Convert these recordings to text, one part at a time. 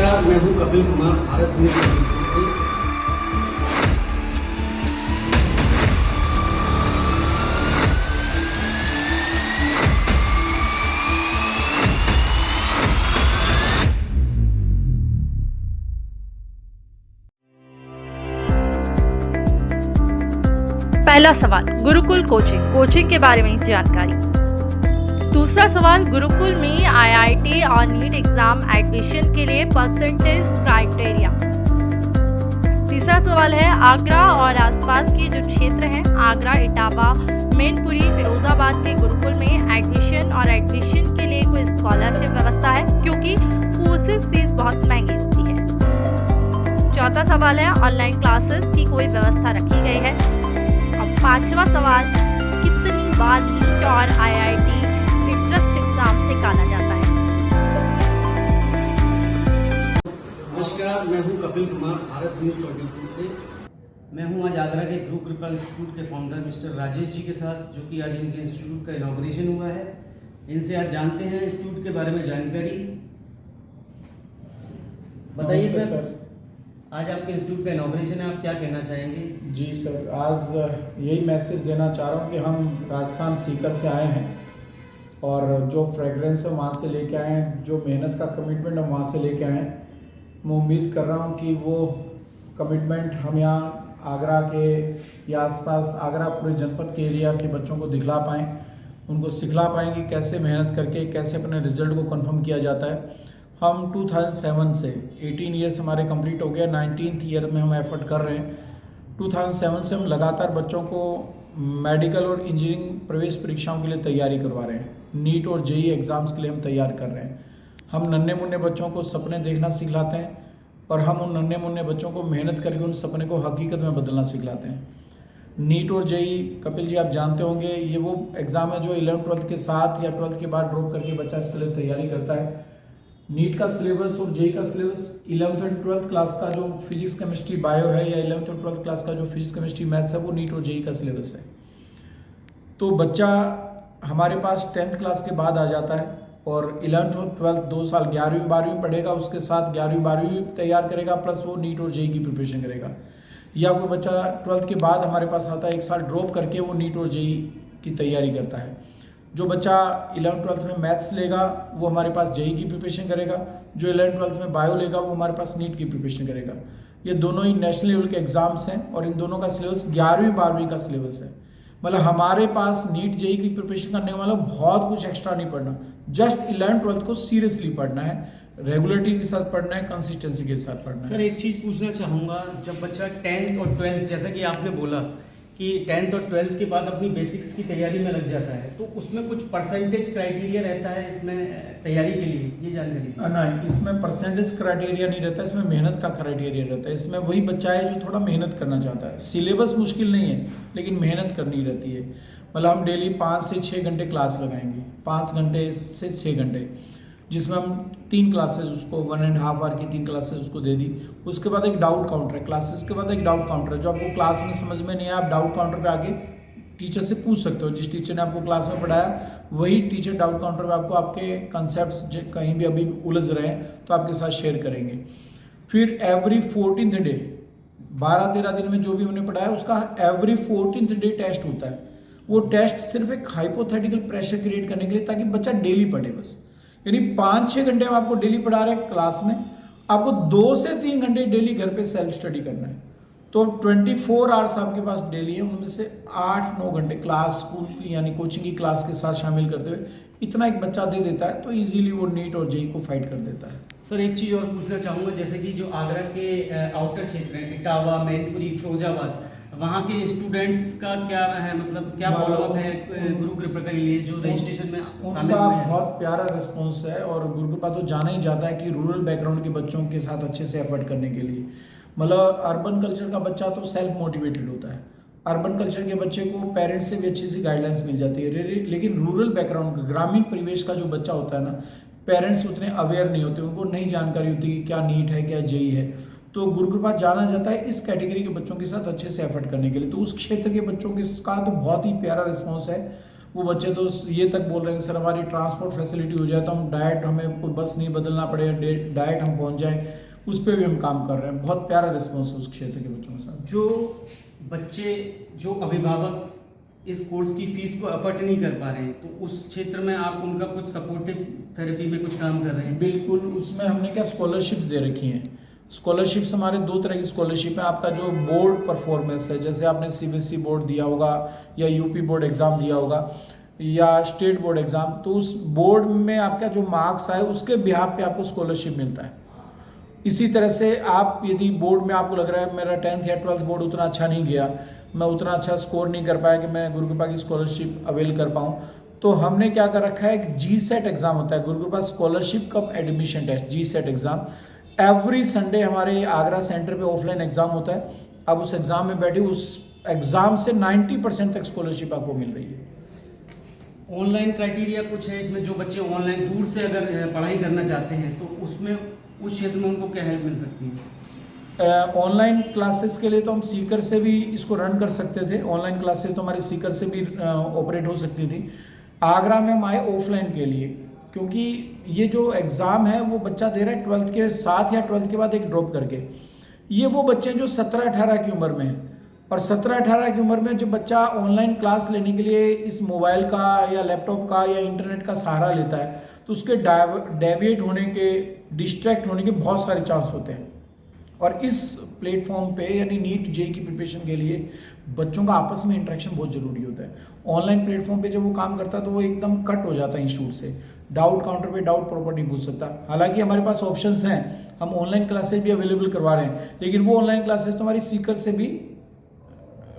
नमस्कार, मैं हूं कपिल कुमार, भारत न्यूज़ से। पहला सवाल, गुरुकुल कोचिंग के बारे में जानकारी। दूसरा सवाल, गुरुकुल में आईआईटी और नीट एग्जाम एडमिशन के लिए परसेंटेज क्राइटेरिया। तीसरा सवाल है, आगरा और आसपास के जो क्षेत्र हैं, आगरा, इटावा, मैनपुरी, फिरोजाबाद के गुरुकुल में एडमिशन के लिए कोई स्कॉलरशिप व्यवस्था है, क्योंकि कोर्सेज फीस बहुत महंगी होती है। चौथा सवाल है, ऑनलाइन क्लासेस की कोई व्यवस्था रखी गई है। और पांचवा सवाल, कितनी बार नीट और आईआईटी इंट्रेंस एग्जाम निकाला जाता है। नमस्कार, मैं हूं कपिल कुमार, भारत न्यूज़ से। मैं हूं आज आगरा के ध्रुव कृपा इंस्टीट्यूट के फाउंडर मिस्टर राजेश जी के साथ, जो कि आज इनके इंस्टीट्यूट का इनॉग्रेशन हुआ है। इनसे आज जानते हैं इंस्टीट्यूट के बारे में जानकारी। बताइए सर, आज आपके इंस्टीट्यूट का इनॉग्रेशन है, आप क्या कहना चाहेंगे? जी सर, आज यही मैसेज देना चाह रहा हूँ कि हम राजस्थान सीकर से आए हैं और जो फ्रेगरेंस है वहाँ से लेके आए हैं, जो मेहनत का कमिटमेंट है वहाँ से लेके आए हैं। मैं उम्मीद कर रहा हूँ कि वो कमिटमेंट हम यहाँ आगरा के या आसपास आगरा पूरे जनपद के एरिया के बच्चों को दिखला पाएँ, उनको सिखला पाएँ कि कैसे मेहनत करके कैसे अपने रिजल्ट को कंफर्म किया जाता है। हम 2007 से 18 ईयर्स हमारे कंप्लीट हो गया, 19th ईयर में हम एफर्ट कर रहे हैं। 2007 से हम लगातार बच्चों को मेडिकल और इंजीनियरिंग प्रवेश परीक्षाओं के लिए तैयारी करवा रहे हैं। नीट और जेईई एग्ज़ाम्स के लिए हम तैयार कर रहे हैं। हम नन्हे मुन्ने बच्चों को सपने देखना सिखलाते हैं और हम उन नन्हे मुन्ने बच्चों को मेहनत करके उन सपने को हकीकत में बदलना सिखलाते हैं। नीट और जेईई, कपिल जी आप जानते होंगे, ये वो एग्ज़ाम है जो 11th-12th के साथ या 12th के बाद ड्रॉप करके बच्चा इसके लिए तैयारी करता है। नीट का सिलेबस और जेईई का सिलेबस 11th और 12th क्लास का जो फिजिक्स केमिस्ट्री बायो है या 11th और 12th क्लास का जो फिजिक्स केमिस्ट्री मैथ्स है वो नीट और जेईई का सिलेबस है। तो बच्चा हमारे पास 10th क्लास के बाद आ जाता है और 11th और 12th 2 साल 11वीं 12वीं पढ़ेगा, उसके साथ 11वीं 12वीं तैयार करेगा, प्लस वो नीट और जेईई की प्रिपरेशन करेगा। या कोई बच्चा 12th के बाद हमारे पास आता है, 1 साल ड्रॉप करके वो नीट और जेईई की तैयारी करता है। जो बच्चा 11th-12th में मैथ्स लेगा वो हमारे पास जेईई की प्रिपरेशन करेगा, जो 11th-12th में बायो लेगा वो हमारे पास नीट की प्रिपरेशन करेगा। ये दोनों ही नेशनल लेवल के एग्जाम्स हैं और इन दोनों का सिलेबस 11वीं 12वीं का सिलेबस है। मतलब हमारे पास नीट जेईई की प्रिपरेशन करने वाला बहुत कुछ एक्स्ट्रा नहीं पढ़ना, जस्ट 11th-12th को सीरियसली पढ़ना है, रेगुलरिटी के साथ पढ़ना है, कंसिस्टेंसी के साथ पढ़ना है। सर एक चीज़ पूछना चाहूँगा, जब बच्चा 10th और 12th, जैसा कि आपने बोला कि 10th और 12th के बाद अपनी बेसिक्स की तैयारी में लग जाता है, तो उसमें कुछ परसेंटेज क्राइटेरिया रहता है इसमें तैयारी के लिए, ये जानकारी? नहीं, इसमें परसेंटेज क्राइटेरिया नहीं रहता, इसमें मेहनत का क्राइटेरिया रहता है। इसमें वही बच्चा है जो थोड़ा मेहनत करना चाहता है। सिलेबस मुश्किल नहीं है लेकिन मेहनत करनी रहती है। मतलब हम डेली 5 से 6 घंटे क्लास लगाएंगे, 5 घंटे से 6 घंटे, जिसमें हम 3 क्लासेस उसको 1.5 आवर की 3 क्लासेस उसको दे दी। उसके बाद एक डाउट काउंटर है, क्लासेस के बाद एक डाउट काउंटर है, जो आपको क्लास में समझ में नहीं आया आप डाउट काउंटर पे आके टीचर से पूछ सकते हो। जिस टीचर ने आपको क्लास में पढ़ाया वही टीचर डाउट काउंटर पे आपको आपके कॉन्सेप्ट्स कहीं भी अभी उलझ रहे हैं तो आपके साथ शेयर करेंगे। फिर एवरी 14th डे, 12-13 दिन में जो भी हमने पढ़ाया उसका एवरी 14th डे टेस्ट होता है। वो टेस्ट सिर्फ एक हाइपोथेटिकल प्रेशर क्रिएट करने के लिए, ताकि बच्चा डेली पढ़े बस। यानी 5-6 घंटे हम आपको डेली पढ़ा रहे हैं क्लास में, आपको 2 से 3 घंटे डेली घर पे सेल्फ स्टडी करना है। तो 24 आवर्स आपके पास डेली है, उनमें से 8-9 घंटे क्लास, स्कूल यानी कोचिंग की क्लास के साथ शामिल करते हुए इतना एक बच्चा दे देता है तो इजीली वो नीट और जेईई को फाइट कर देता है। सर एक चीज़ और पूछना चाहूँगा, जैसे कि जो आगरा के आउटर क्षेत्र हैं, इटावा, मैनपुरी, फिरोजाबाद, वहाँ के स्टूडेंट्स का क्या है, मतलब क्या फॉलोअप है गुरु कृपा के लिए जो रजिस्ट्रेशन में शामिल उनका हुए हैं? बहुत प्यारा रिस्पॉन्स है और गुरु कृपा तो जाना ही जाता है कि रूरल बैकग्राउंड के बच्चों के साथ अच्छे से एफर्ट करने के लिए। मतलब अर्बन कल्चर का बच्चा तो सेल्फ मोटिवेटेड होता है, अर्बन कल्चर के बच्चे को पेरेंट्स से भी अच्छी सी गाइडलाइंस मिल जाती है। लेकिन रूरल बैकग्राउंड का, ग्रामीण परिवेश का जो बच्चा होता है ना, पेरेंट्स उतने अवेयर नहीं होते, उनको नहीं जानकारी होती कि क्या नीट है क्या जेईई है। तो गुरु कृपा जाना जाता है इस कैटेगरी के बच्चों के साथ अच्छे से एफर्ट करने के लिए। तो उस क्षेत्र के बच्चों के का तो बहुत ही प्यारा रिस्पॉन्स है। वो बच्चे तो ये तक बोल रहे हैं सर हमारी ट्रांसपोर्ट फैसिलिटी हो जाए तो हम डाइट, हमें कोई बस नहीं बदलना पड़े, डाइट हम पहुंच जाए, उस पर भी हम काम कर रहे हैं। बहुत प्यारा रिस्पॉन्स है उस क्षेत्र के बच्चों के साथ। जो बच्चे, जो अभिभावक इस कोर्स की फीस को अफोर्ड नहीं कर पा रहे हैं, तो उस क्षेत्र में आप उनका कुछ सपोर्टिव थेरेपी में कुछ काम कर रहे हैं? बिल्कुल, उसमें हमने क्या स्कॉलरशिप्स दे रखी हैं। स्कॉलरशिप्स हमारे 2 तरह की स्कॉलरशिप है। आपका जो बोर्ड परफॉर्मेंस है, जैसे आपने CBSE बोर्ड दिया होगा या UP बोर्ड एग्ज़ाम दिया होगा या स्टेट बोर्ड एग्ज़ाम, तो उस बोर्ड में आपका जो मार्क्स आए उसके बिहाफ पे आपको स्कॉलरशिप मिलता है। इसी तरह से आप यदि बोर्ड में आपको लग रहा है मेरा 10th या 12th बोर्ड उतना अच्छा नहीं गया, मैं उतना अच्छा स्कोर नहीं कर पाया कि मैं गुरु कृपा की स्कॉलरशिप अवेल कर पाऊँ, तो हमने क्या कर रखा है, एक GSET एग्ज़ाम होता है, Guru Kripa scholarship cum admission test, GSET exam. Every Sunday हमारे आगरा सेंटर पे ऑफलाइन एग्ज़ाम होता है। अब उस एग्ज़ाम में बैठे, उस एग्ज़ाम से 90% तक स्कॉलरशिप आपको मिल रही है। ऑनलाइन क्राइटेरिया कुछ है इसमें? जो बच्चे ऑनलाइन दूर से अगर पढ़ाई करना चाहते हैं तो उसमें, उस क्षेत्र में उनको क्या हेल्प मिल सकती है? ऑनलाइन क्लासेस के लिए तो हम सीकर से भी इसको रन कर सकते थे। ऑनलाइन क्लासेस तो हमारे सीकर से भी ऑपरेट हो सकती थी। आगरा में हम आए ऑफलाइन के लिए, क्योंकि ये जो एग्ज़ाम है वो बच्चा दे रहा है 12th के साथ या 12th के बाद एक ड्रॉप करके। ये वो बच्चे जो 17-18 की उम्र में हैं, और 17-18 की उम्र में जब बच्चा ऑनलाइन क्लास लेने के लिए इस मोबाइल का या लैपटॉप का या इंटरनेट का सहारा लेता है, तो उसके डेविएट होने के, डिस्ट्रैक्ट होने के बहुत सारे चांस होते हैं। और इस प्लेटफॉर्म पे यानी नीट जेईई की प्रिपरेशन के लिए बच्चों का आपस में इंटरेक्शन बहुत ज़रूरी होता है। ऑनलाइन प्लेटफॉर्म पे जब वो काम करता है तो वो एकदम कट हो जाता है इंस्टीट्यूट से, डाउट काउंटर पे डाउट प्रॉपर नहीं पूछ सकता। हालांकि हमारे पास ऑप्शंस हैं, हम ऑनलाइन क्लासेस भी अवेलेबल करवा रहे हैं, लेकिन वो ऑनलाइन क्लासेस तो हमारी सीकर से भी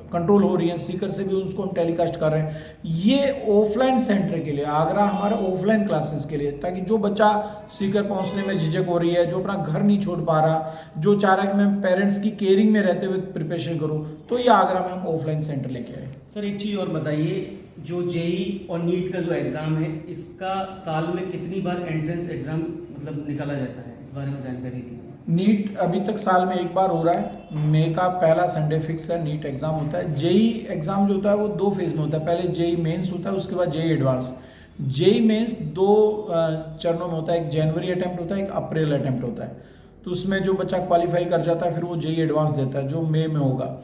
कंट्रोल हो रही हैं, सीकर से भी उसको हम टेलीकास्ट कर रहे हैं। ये ऑफलाइन सेंटर के लिए, आगरा हमारे ऑफलाइन क्लासेस के लिए, ताकि जो बच्चा सीकर पहुंचने में झिझक हो रही है, जो अपना घर नहीं छोड़ पा रहा, जो चाह रहा है कि मैं पेरेंट्स की केयरिंग में रहते हुए प्रिपरेशन करूं, तो ये आगरा में हम ऑफलाइन सेंटर लेके आए। सर एक चीज़ और बताइए, जो जेईई और नीट का जो एग्ज़ाम है, इसका साल में कितनी बार एंट्रेंस एग्ज़ाम मतलब निकाला जाता है, इस बारे में जानकारी दीजिए। नीट अभी तक साल में एक बार हो रहा है, मई का पहला संडे फिक्स है, नीट एग्ज़ाम होता है। जेईई एग्ज़ाम जो होता है वो 2 फेज़ में होता है, पहले जेईई मेंस होता है, उसके बाद जेईई एडवांस। जेईई मेंस 2 चरणों में होता है, एक जनवरी अटैम्प्ट होता है, एक अप्रैल अटैम्प्ट होता है। तो उसमें जो बच्चा क्वालिफाई कर जाता है फिर वो जेईई एडवांस देता है, जो मई में होगा।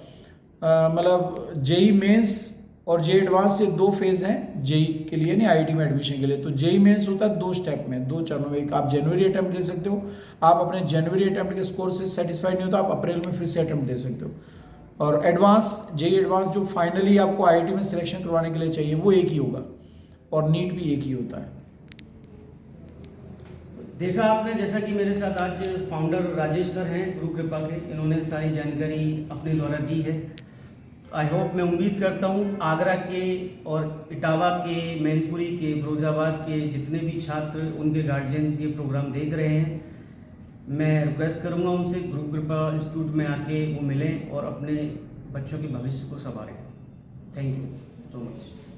मतलब जेईई मेंस और जेईई एडवांस ये 2 फेज़ हैं जेईई के लिए, नहीं IIT में एडमिशन के लिए। तो जेईई मेंस होता है 2 स्टेप में, 2 चरणों में। एक आप जनवरी अटैम्प्ट दे सकते हो, आप अपने जनवरी अटैम्प्ट के स्कोर से सेटिस्फाइड नहीं हो तो आप अप्रैल में फिर से अटैम्प्ट दे सकते हो। और एडवांस, जेईई एडवांस जो फाइनली आपको IIT में सिलेक्शन करवाने के लिए चाहिए, वो एक ही होगा, और नीट भी एक ही होता है। देखा आपने, जैसा कि मेरे साथ आज फाउंडर राजेश सर हैं गुरु कृपा के, इन्होंने सारी जानकारी अपने द्वारा दी है। आई होप, मैं उम्मीद करता हूँ आगरा के और इटावा के, मैनपुरी के, फिरोजाबाद के जितने भी छात्र, उनके गार्जियन ये प्रोग्राम देख रहे हैं, मैं रिक्वेस्ट करूँगा उनसे गुरु कृपा इंस्टीट्यूट में आके वो मिलें और अपने बच्चों के भविष्य को संवारें। Thank you so much.